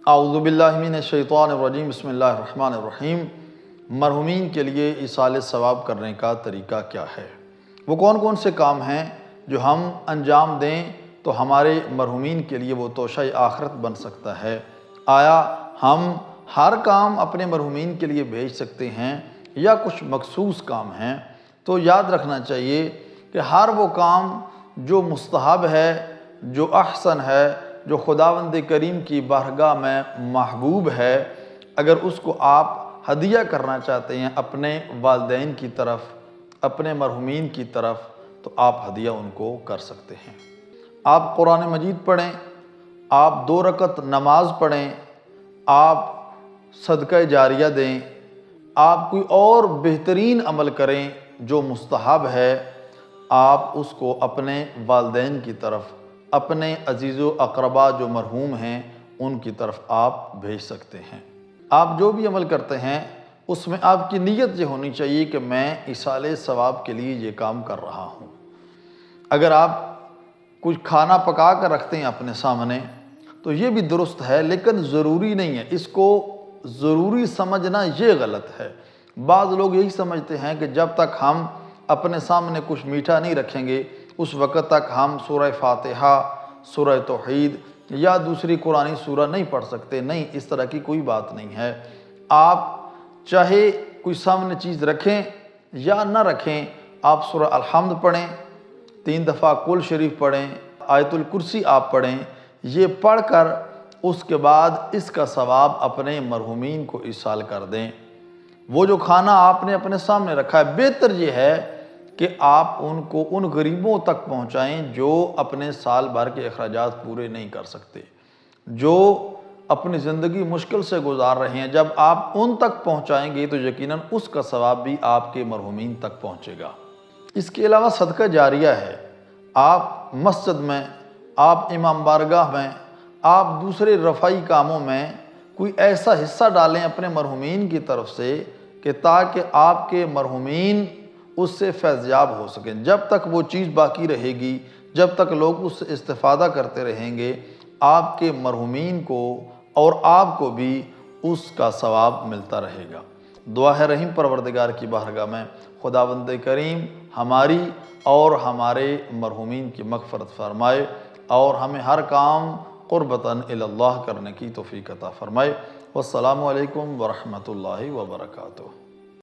اعوذ باللہ من الشیطان الرجیم بسم اللہ الرحمن الرحیم۔ مرحومین کے لیے ایصال ثواب کرنے کا طریقہ کیا ہے؟ وہ کون کون سے کام ہیں جو ہم انجام دیں تو ہمارے مرحومین کے لیے وہ توشہ آخرت بن سکتا ہے؟ آیا ہم ہر کام اپنے مرحومین کے لیے بھیج سکتے ہیں یا کچھ مخصوص کام ہیں؟ تو یاد رکھنا چاہیے کہ ہر وہ کام جو مستحب ہے، جو احسن ہے، جو خداوند کریم کی بارگاہ میں محبوب ہے، اگر اس کو آپ ہدیہ کرنا چاہتے ہیں اپنے والدین کی طرف، اپنے مرحومین کی طرف، تو آپ ہدیہ ان کو کر سکتے ہیں۔ آپ قرآن مجید پڑھیں، آپ 2 رکعت نماز پڑھیں، آپ صدقہ جاریہ دیں، آپ کوئی اور بہترین عمل کریں جو مستحب ہے، آپ اس کو اپنے والدین کی طرف، اپنے عزیز و اقربا جو مرحوم ہیں ان کی طرف آپ بھیج سکتے ہیں۔ آپ جو بھی عمل کرتے ہیں اس میں آپ کی نیت یہ ہونی چاہیے کہ میں ایصال ثواب کے لیے یہ کام کر رہا ہوں۔ اگر آپ کچھ کھانا پکا کر رکھتے ہیں اپنے سامنے تو یہ بھی درست ہے، لیکن ضروری نہیں ہے، اس کو ضروری سمجھنا یہ غلط ہے۔ بعض لوگ یہی سمجھتے ہیں کہ جب تک ہم اپنے سامنے کچھ میٹھا نہیں رکھیں گے اس وقت تک ہم سورہ فاتحہ، سورہ توحید یا دوسری قرآنی سورہ نہیں پڑھ سکتے۔ نہیں، اس طرح کی کوئی بات نہیں ہے۔ آپ چاہے کوئی سامنے چیز رکھیں یا نہ رکھیں، آپ سورہ الحمد پڑھیں، 3 دفعہ قل شریف پڑھیں، آیت الکرسی آپ پڑھیں، یہ پڑھ کر اس کے بعد اس کا ثواب اپنے مرحومین کو ایصال کر دیں۔ وہ جو کھانا آپ نے اپنے سامنے رکھا ہے، بہتر یہ ہے کہ آپ ان کو ان غریبوں تک پہنچائیں جو اپنے سال بھر کے اخراجات پورے نہیں کر سکتے، جو اپنی زندگی مشکل سے گزار رہے ہیں۔ جب آپ ان تک پہنچائیں گے تو یقیناً اس کا ثواب بھی آپ کے مرحومین تک پہنچے گا۔ اس کے علاوہ صدقہ جاریہ ہے۔ آپ مسجد میں، آپ امام بارگاہ میں، آپ دوسرے رفعی کاموں میں کوئی ایسا حصہ ڈالیں اپنے مرحومین کی طرف سے کہ تاکہ آپ کے مرحومین اس سے فیض یاب ہو سکیں۔ جب تک وہ چیز باقی رہے گی، جب تک لوگ اس سے استفادہ کرتے رہیں گے، آپ کے مرحومین کو اور آپ کو بھی اس کا ثواب ملتا رہے گا۔ دعا ہے رحیم پروردگار کی بارگاہ میں خداوند کریم ہماری اور ہمارے مرحومین کی مغفرت فرمائے اور ہمیں ہر کام قربتاً الی اللہ کرنے کی توفیق عطا فرمائے۔ والسلام علیکم ورحمۃ اللہ وبرکاتہ۔